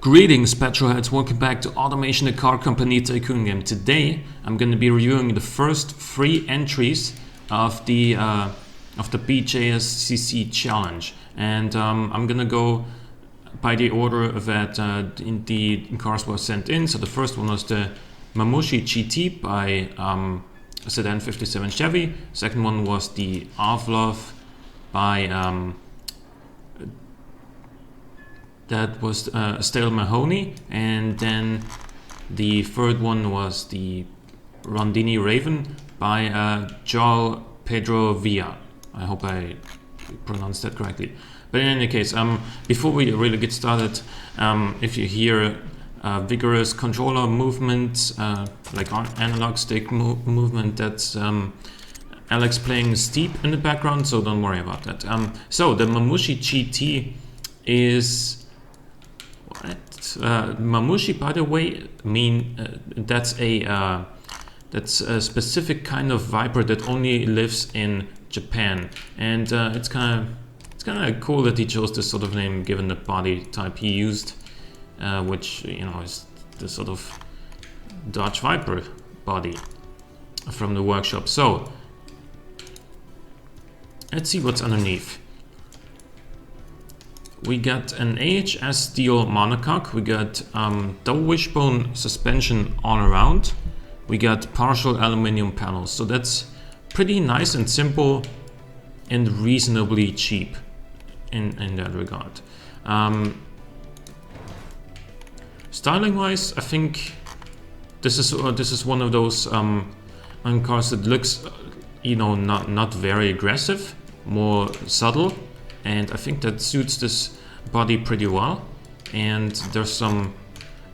Greetings petrolheads, welcome back to Automation the Car Company Tycoon game. Today I'm going to be reviewing the first 3 entries of the BJSCC challenge, and I'm going to go by the order that the cars were sent in. So the first one was the Mamushi GT by Sedan 57 Chevy. Second one was the Avlov by that was Stale Mahoney, and then the third one was the Rondini Raven by Joao Pedro Villa. I hope I pronounced that correctly. But in any case, before we really get started, if you hear vigorous controller movement, like analog stick movement, that's Alex playing Steep in the background, so don't worry about that. So the Mamushi GT is Mamushi, by the way, that's a specific kind of Viper that only lives in Japan, and it's kind of cool that he chose this sort of name given the body type he used, which is the sort of Dodge Viper body from the workshop. So let's see what's underneath. We got an AHS steel monocoque, we got double wishbone suspension all around, we got partial aluminum panels, so that's pretty nice and simple and reasonably cheap in that regard. Styling wise, I think this is one of those cars that looks not very aggressive, more subtle. And I think that suits this body pretty well. And there's some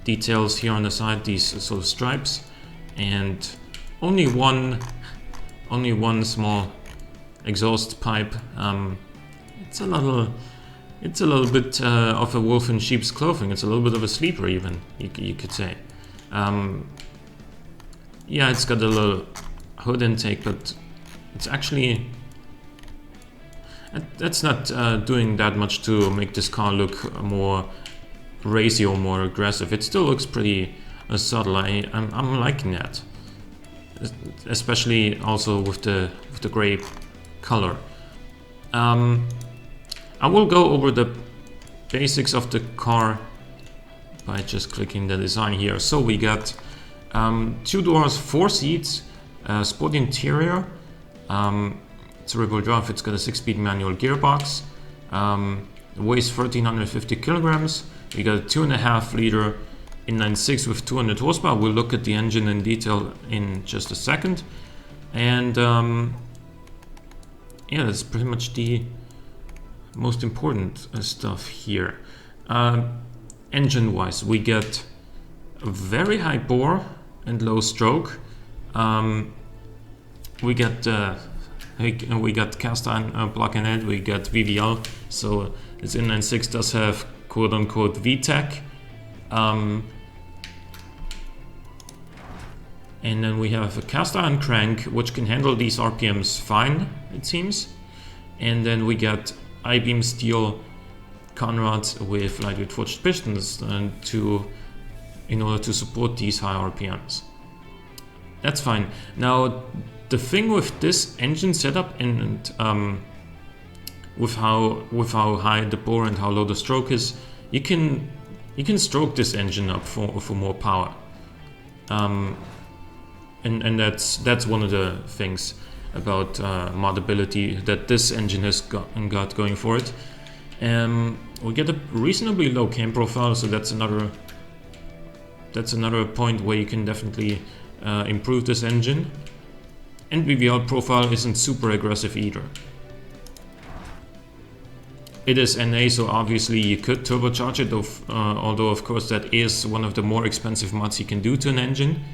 details here on the side, these sort of stripes, and only one small exhaust pipe. It's a little bit of a wolf in sheep's clothing. It's a little bit of a sleeper, even you could say. Yeah, it's got a little hood intake, but it's actually. That's not doing that much to make this car look more racy or more aggressive. It still looks pretty subtle. I'm liking that, especially also with the gray color. I will go over the basics of the car by just clicking the design here. So we got 2 doors, 4 seats, sport interior. It's a rear-wheel drive. It's got a 6-speed manual gearbox. Weighs 1,350 kilograms. We got a 2.5 liter inline-6 with 200 horsepower. We'll look at the engine in detail in just a second. And yeah, that's pretty much the most important stuff here. Engine-wise, we get a very high bore and low stroke. We got cast iron plug-in head, we got VVL, so this inline-6 does have quote-unquote VTEC. And then we have a cast iron crank, which can handle these RPMs fine, it seems. And then we got I-beam steel conrods with lightweight forged pistons in order to support these high RPMs. That's fine. Now, the thing with this engine setup and with how high the bore and how low the stroke is, you can stroke this engine up for more power, and that's one of the things about modability that this engine has got going for it. We get a reasonably low cam profile, so that's another point where you can definitely improve this engine. And VVL profile isn't super aggressive either. It is NA, so obviously you could turbocharge it, although of course that is one of the more expensive mods you can do to an engine.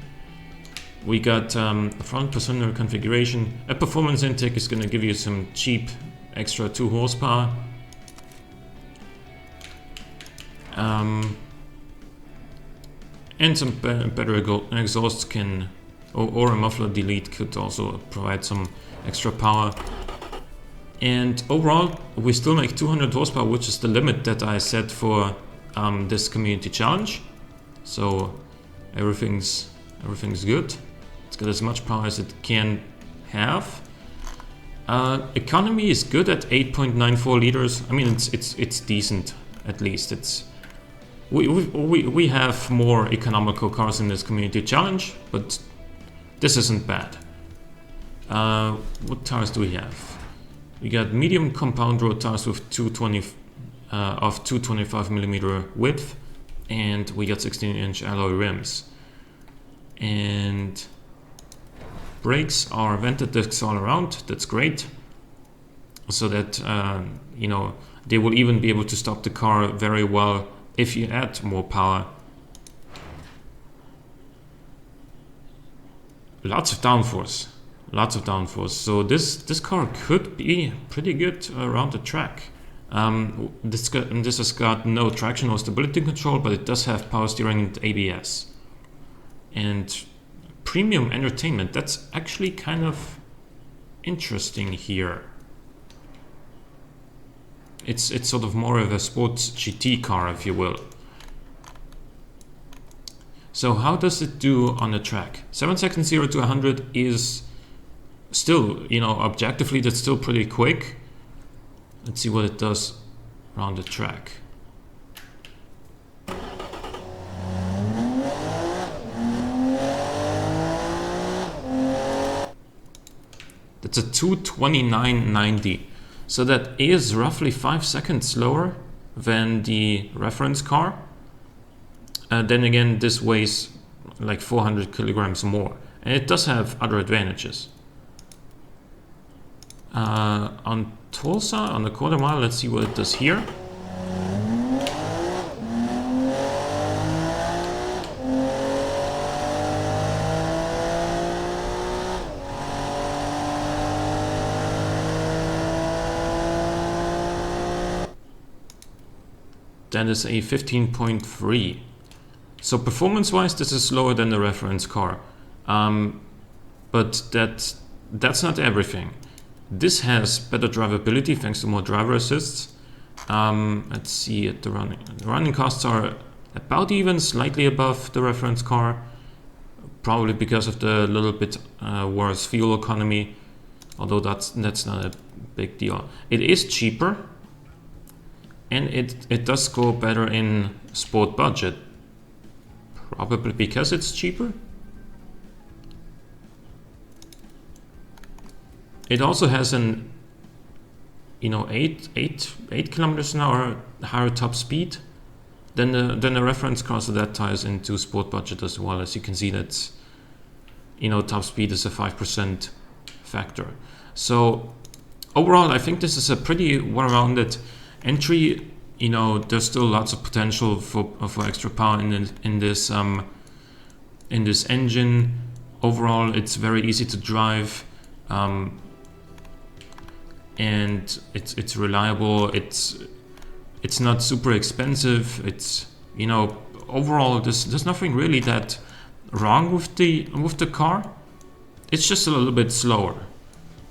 We got front personnel configuration. A performance intake is going to give you some cheap extra 2 horsepower. And some better exhausts can, or a muffler delete could also provide some extra power. And overall, we still make 200 horsepower, which is the limit that I set for this community challenge. So everything's good. It's got as much power as it can have. Economy is good at 8.94 liters. I mean, it's decent, at least. It's we have more economical cars in this community challenge, but this isn't bad. What tires do we have? We got medium compound road tires with 225mm width, and we got 16-inch alloy rims. And brakes are vented discs all around. That's great. So that you know, they will even be able to stop the car very well if you add more power. Lots of downforce. So this car could be pretty good around the track. This has got no traction or stability control, but it does have power steering and ABS. And premium entertainment, that's actually kind of interesting here. It's sort of more of a sports GT car, if you will. So how does it do on the track? 7 seconds 0 to 100 is still, you know, objectively that's still pretty quick. Let's see what it does around the track. That's a 2:29.90. So that is roughly 5 seconds slower than the reference car. Then again, this weighs like 400 kilograms more, and it does have other advantages. On Tulsa, on the quarter mile, let's see what it does here. That is a 15.3. So performance-wise, this is slower than the reference car. But that's not everything. This has better drivability thanks to more driver assists. Let's see at the running. The running costs are about even, slightly above the reference car, probably because of the little bit worse fuel economy. Although that's not a big deal. It is cheaper. And it does score better in sport budget, probably because it's cheaper. It also has an, you know, 8 kilometers an hour higher top speed than the reference car, so that ties into sport budget as well. As you can see, that's, you know, top speed is a 5% factor. So overall, I think this is a pretty well-rounded entry. You know, there's still lots of potential for extra power in this engine. Overall, it's very easy to drive, and it's reliable. It's not super expensive. It's, you know, overall there's nothing really that wrong with the car. It's just a little bit slower,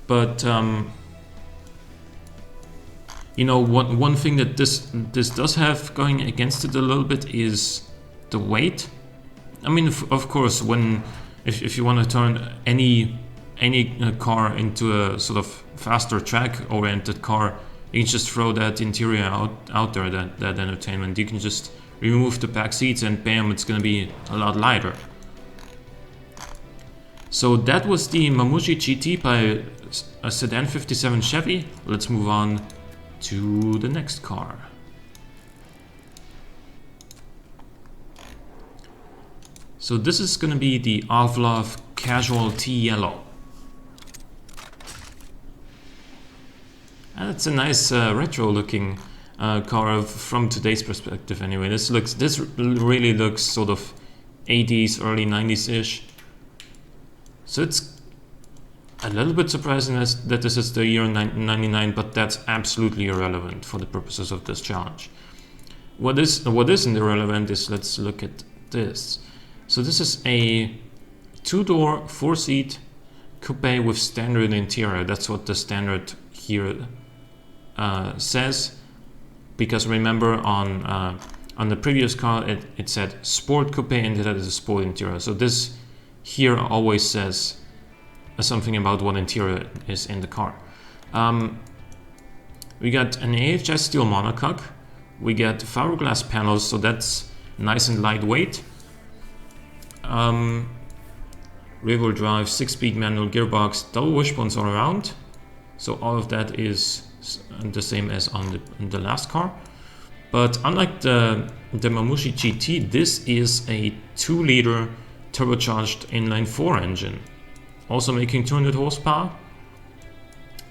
but you know, one thing that this does have going against it a little bit is the weight. I mean, of course, if you want to turn any car into a sort of faster track-oriented car, you can just throw that interior out there, that entertainment. You can just remove the back seats and bam, it's gonna be a lot lighter. So that was the Mamuji GT by a Sedan 57 Chevy. Let's move on to the next car. So this is going to be the Avlov Casual T Yellow. And it's a nice retro looking car from today's perspective anyway. This really looks sort of 80s, early 90s ish. So it's a little bit surprising that this is the year 99, but that's absolutely irrelevant for the purposes of this challenge. What isn't irrelevant is, let's look at this. So this is a 2-door, 4-seat coupe with standard interior. That's what the standard here says. Because remember, on On the previous car, it said Sport Coupe, and that is a Sport Interior. So this here always says something about what interior is in the car. We got an AHS steel monocoque. We get fiberglass panels, so that's nice and lightweight. Rear-wheel drive, 6-speed manual gearbox, double wishbones all around. So all of that is the same as on the last car. But unlike the Mamushi GT, this is a 2-liter turbocharged inline-4 engine, also making 200 horsepower.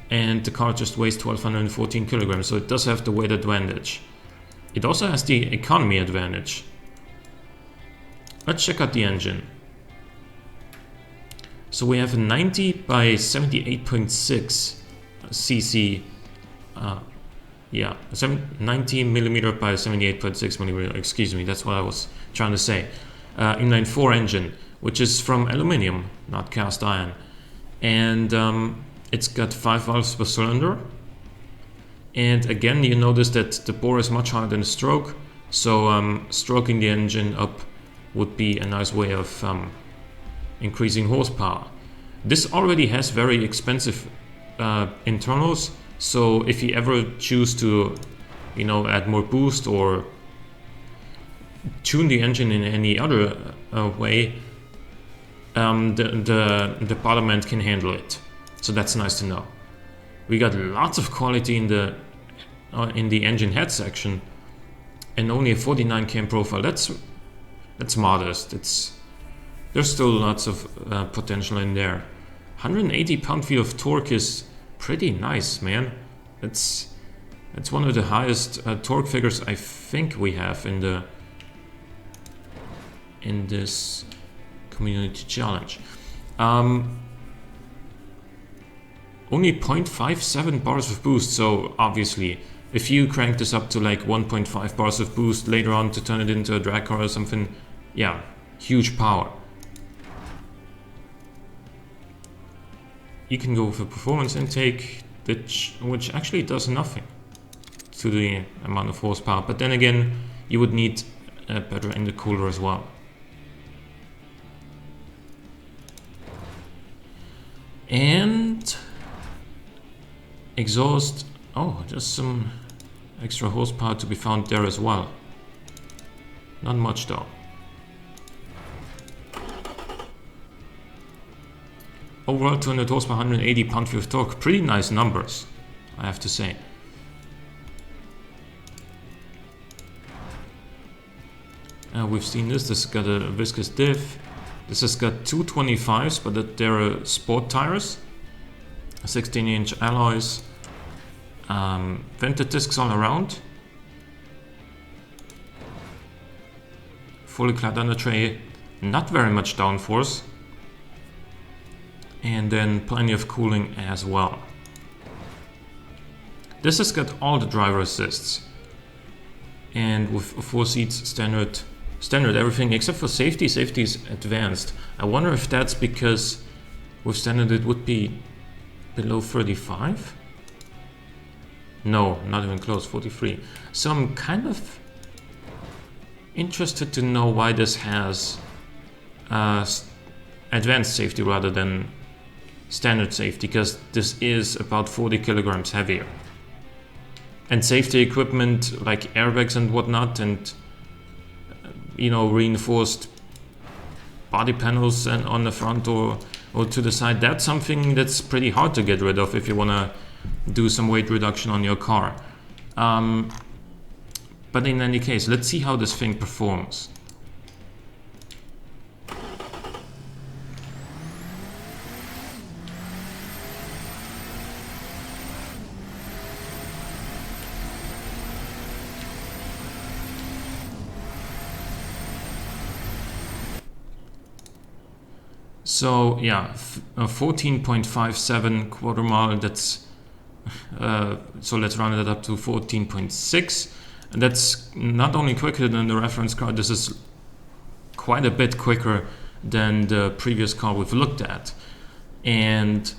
And the car just weighs 1,214 kilograms, so it does have the weight advantage. It also has the economy advantage. Let's check out the engine. So we have a 90 by 78.6 cc, 90 millimeter by 78.6 millimeter, excuse me, that's what I was trying to say. Inline 4 engine, which is from aluminum, not cast iron. And it's got 5 valves per cylinder. And again, you notice that the bore is much higher than the stroke, so stroking the engine up would be a nice way of increasing horsepower. This already has very expensive internals, so if you ever choose to, add more boost or tune the engine in any other way, the bottom end can handle it. So that's nice to know. We got lots of quality in the engine head section, and only a 49 cam profile. That's modest. There's still lots of potential in there. 180 pound-feet of torque is pretty nice, man. That's one of the highest torque figures I think we have in this community challenge. Only 0.57 bars of boost, so obviously if you crank this up to like 1.5 bars of boost later on to turn it into a drag car or something, yeah, huge power. You can go with a performance intake, which actually does nothing to the amount of horsepower, but then again, you would need a better intercooler as well. And exhaust, just some extra horsepower to be found there as well. Not much though. Overall 200 horsepower, 180 pound-feet of torque. Pretty nice numbers, I have to say. We've seen this. This has got a viscous diff. This has got 225s, but they're sport tires. 16-inch alloys. Vented discs all around. Fully clad under tray. Not very much downforce. And then plenty of cooling as well. This has got all the driver assists. And with 4 seats, standard everything except for safety. Safety is advanced. I wonder if that's because with standard it would be below 35? No, not even close, 43. So I'm kind of interested to know why this has advanced safety rather than standard safety, because this is about 40 kilograms heavier. And safety equipment like airbags and whatnot, and reinforced body panels and on the front or to the side, that's something that's pretty hard to get rid of if you want to do some weight reduction on your car. But in any case, let's see how this thing performs. So yeah, 14.57 quarter mile, that's so let's round it up to 14.6, and that's not only quicker than the reference car, this is quite a bit quicker than the previous car we've looked at. And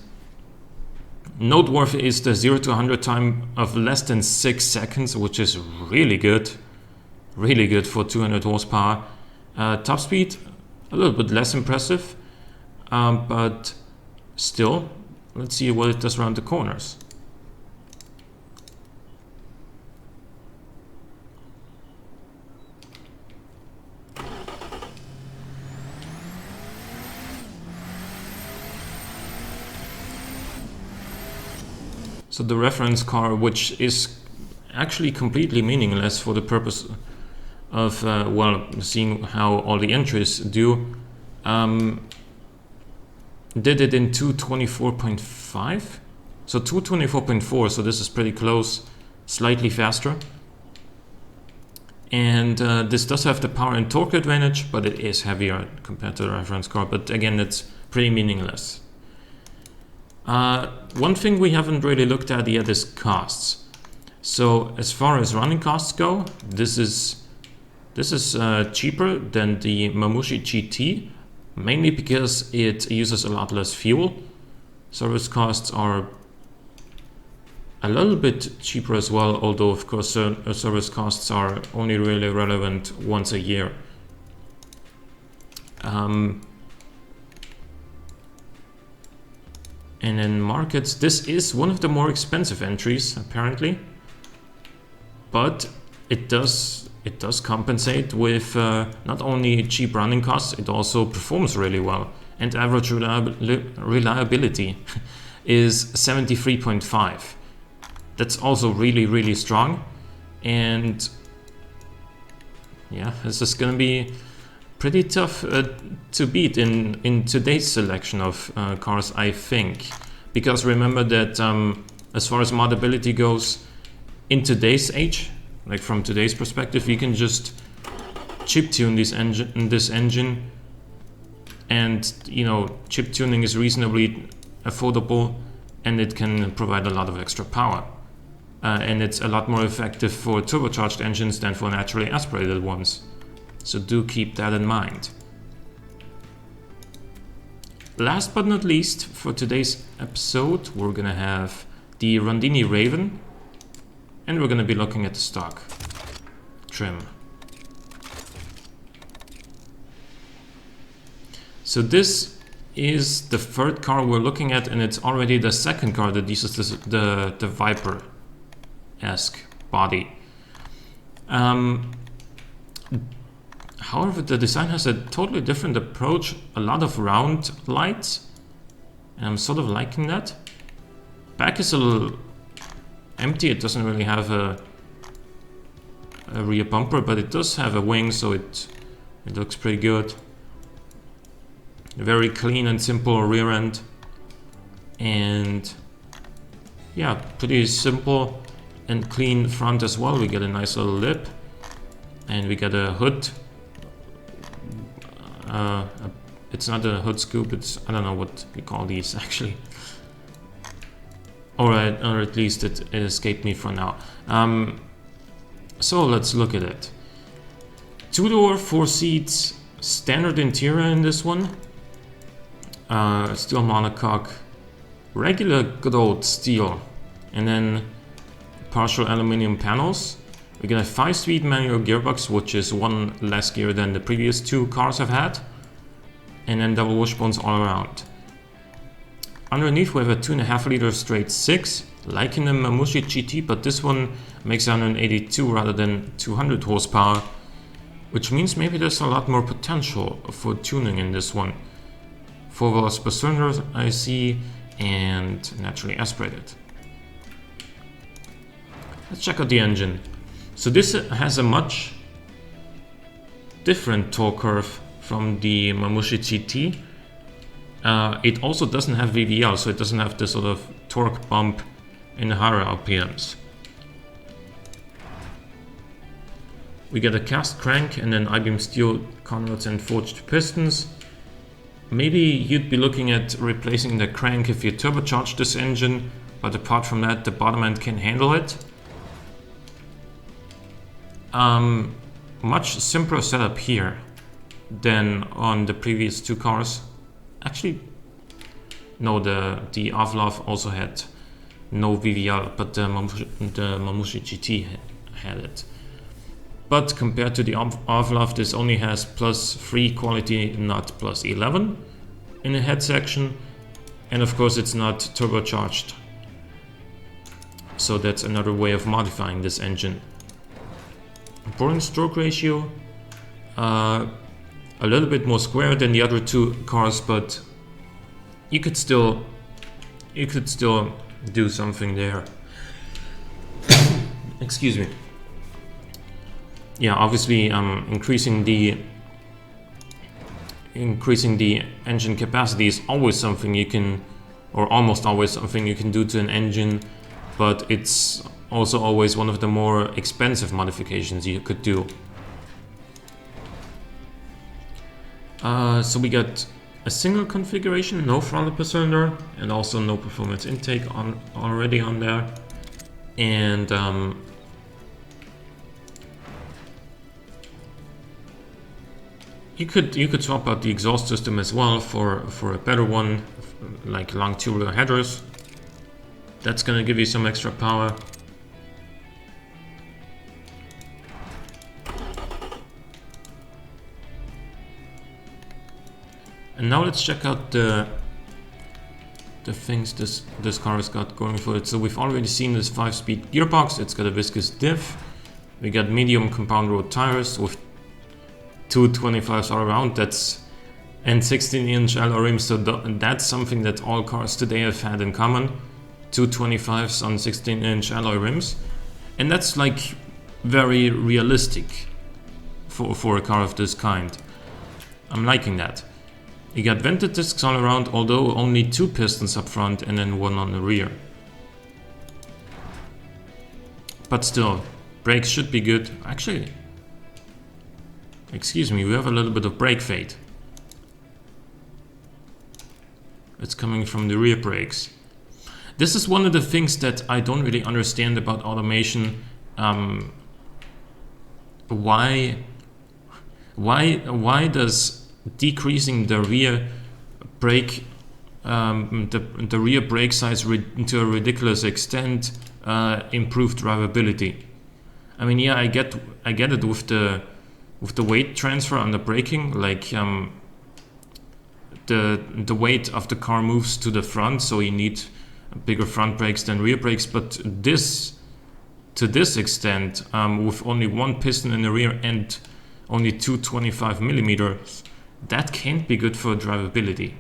noteworthy is the 0 to 100 time of less than 6 seconds, which is really good. really good for 200 horsepower. Top speed, a little bit less impressive, but still, let's see what it does around the corners. So the reference car, which is actually completely meaningless for the purpose of, well, seeing how all the entries do, did it in 224.5. So 224.4, so this is pretty close, slightly faster. And this does have the power and torque advantage, but it is heavier compared to the reference car. But again, it's pretty meaningless. One thing we haven't really looked at yet is costs. So as far as running costs go, this is cheaper than the Mamushi GT, mainly because it uses a lot less fuel. Service costs are a little bit cheaper as well, although of course service costs are only really relevant once a year. And in markets, this is one of the more expensive entries, apparently. But it does compensate with not only cheap running costs, it also performs really well. And average reliability is 73.5. That's also really, really strong. And yeah, this is gonna be pretty tough to beat in today's selection of cars, I think. Because remember that as far as moddability goes, in today's age, like from today's perspective, you can just chip tune this engine, and you know, chip tuning is reasonably affordable, and it can provide a lot of extra power. And it's a lot more effective for turbocharged engines than for naturally aspirated ones. So do keep that in mind. Last but not least, for today's episode, we're gonna have the Rondini Raven, and we're gonna be looking at the stock trim. So this is the third car we're looking at, and it's already the second car that uses the Viper-esque body. However, the design has a totally different approach, a lot of round lights, and I'm sort of liking that. Back is a little empty, it doesn't really have a rear bumper, but it does have a wing, so it looks pretty good. Very clean and simple rear end, and yeah, pretty simple and clean front as well. We get a nice little lip, and we get a hood. It's not a hood scoop, it's, I don't know what we call these actually. Or at least it escaped me for now. So let's look at it. 2-door, 4 seats, standard interior in this one. Steel monocoque, regular good old steel, and then partial aluminum panels. We get a 5-speed manual gearbox, which is one less gear than the previous 2 cars have had, and then double wishbones all around. Underneath we have a 2.5 liter straight 6, like in the Mamushi GT, but this one makes 182 rather than 200 horsepower, which means maybe there's a lot more potential for tuning in this one. 4 volts per cylinder I see, and naturally aspirated. Let's check out the engine. So this has a much different torque curve from the Mamushi GT. It also doesn't have VVL, so it doesn't have this sort of torque bump in the higher RPMs. We get a cast crank and then I-beam steel converts and forged pistons. Maybe you'd be looking at replacing the crank if you turbocharge this engine, but apart from that, the bottom end can handle it. Much simpler setup here than on the previous 2 cars. Actually, no, the Avlov also had no VVL, but the Mamushi GT had it. but compared to the Avlov, this only has +3 quality, not +11 in the head section, and of course it's not turbocharged. So that's another way of modifying this engine. Important stroke ratio, a little bit more square than the other two cars, but you could still do something there. Excuse me. Yeah, obviously increasing the engine capacity is always something you can, or almost always something you can do to an engine, but it's also always one of the more expensive modifications you could do. So we got a single configuration, no throttle per cylinder, and also no performance intake already on there. And you could swap out the exhaust system as well for a better one, like long tubular headers. That's gonna give you some extra power. And now let's check out the things this car has got going for it. So we've already seen this 5-speed gearbox. It's got a viscous diff. We got medium compound road tires with 225s all around. And 16-inch alloy rims. So that's something that all cars today have had in common. 225s on 16-inch alloy rims, and that's like very realistic for a car of this kind. I'm liking that. You got vented discs all around, although only 2 pistons up front and then 1 on the rear. But still, brakes should be good. Actually, excuse me, we have a little bit of brake fade. It's coming from the rear brakes. This is one of the things that I don't really understand about automation. Why does decreasing the rear brake the rear brake size to a ridiculous extent improve drivability? I mean, yeah, I get it with the weight transfer on the braking, like the weight of the car moves to the front, so you need bigger front brakes than rear brakes. But to this extent, with only 1 piston in the rear and only 225 millimeters, that can't be good for drivability.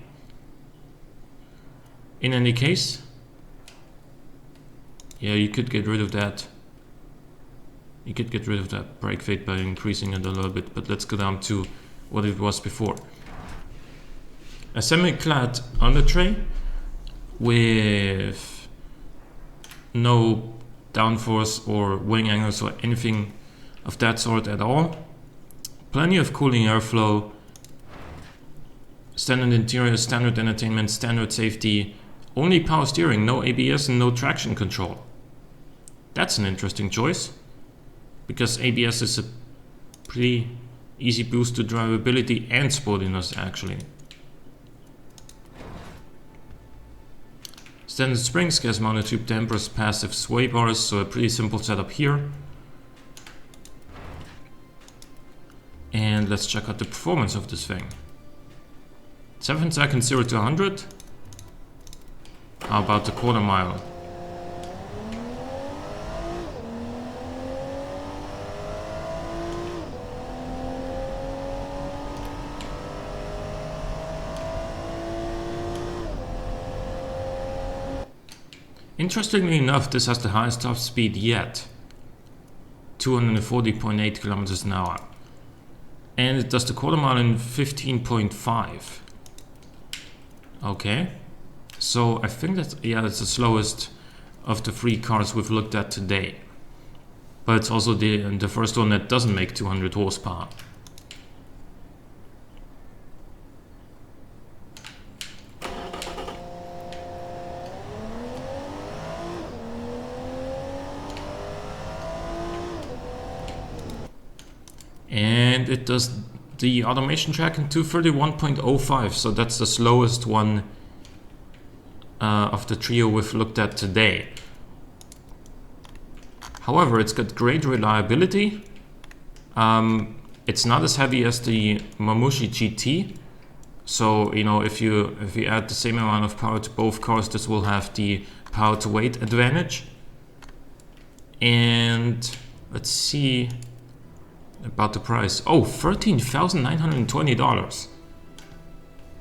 In any case, yeah, you could get rid of that. You could get rid of that brake fade by increasing it a little bit, but let's go down to what it was before. A semi-clad undertray with no downforce or wing angles or anything of that sort at all. Plenty of cooling airflow, standard interior, standard entertainment, standard safety, only power steering, no ABS and no traction control. That's an interesting choice, because ABS is a pretty easy boost to drivability and sportiness actually. Standard springs, gas mounted tube dampers, passive sway bars, so a pretty simple setup here. And let's check out the performance of this thing. 7 seconds 0 to 100. How about the quarter mile? Interestingly enough, this has the highest top speed yet, 240.8 kilometers an hour. And it does the quarter mile in 15.5. Okay, so I think that, yeah, that's the slowest of the 3 cars we've looked at today. But it's also the first one that doesn't make 200 horsepower. And it does the automation track in 231.05, so that's the slowest one of the trio we've looked at today. However, it's got great reliability, It's not as heavy as the Mamushi GT. So, you know, if you add the same amount of power to both cars, this will have the power to weight advantage. And let's see about the price. Oh, $13,920.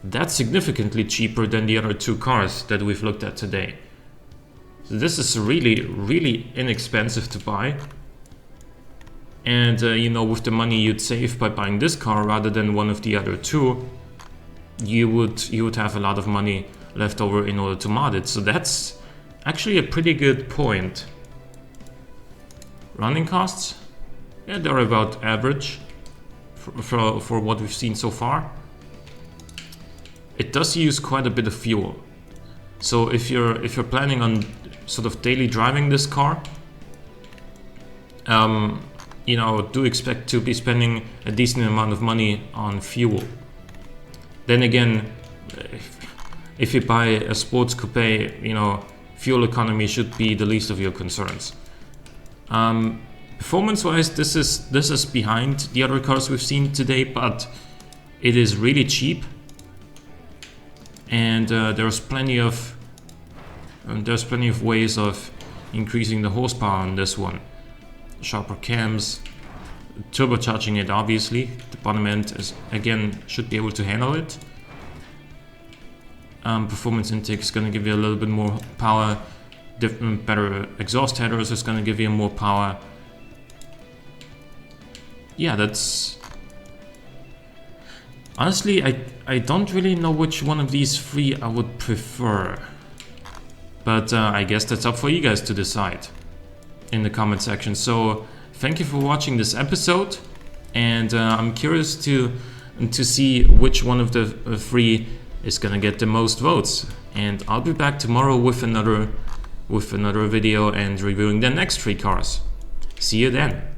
That's significantly cheaper than the other two cars that we've looked at today. So this is really, really inexpensive to buy. And you know, with the money you'd save by buying this car rather than one of the other two, you would have a lot of money left over in order to mod it. So that's actually a pretty good point. Running costs, yeah, they're about average for what we've seen so far. It does use quite a bit of fuel. So if you're planning on sort of daily driving this car, you know, do expect to be spending a decent amount of money on fuel. Then again, if you buy a sports coupe, you know, fuel economy should be the least of your concerns. Performance-wise, this is behind the other cars we've seen today, but it is really cheap, and there's plenty of ways of increasing the horsepower on this one. Sharper cams, turbocharging it, obviously. The bottom end is, again, should be able to handle it. Performance intake is going to give you a little bit more power. Better exhaust headers is going to give you more power. Yeah, that's... Honestly, I don't really know which one of these three I would prefer. But I guess that's up for you guys to decide in the comment section. So thank you for watching this episode, and I'm curious to see which one of the three is gonna get the most votes. And I'll be back tomorrow with another video and reviewing the next three cars. See you then.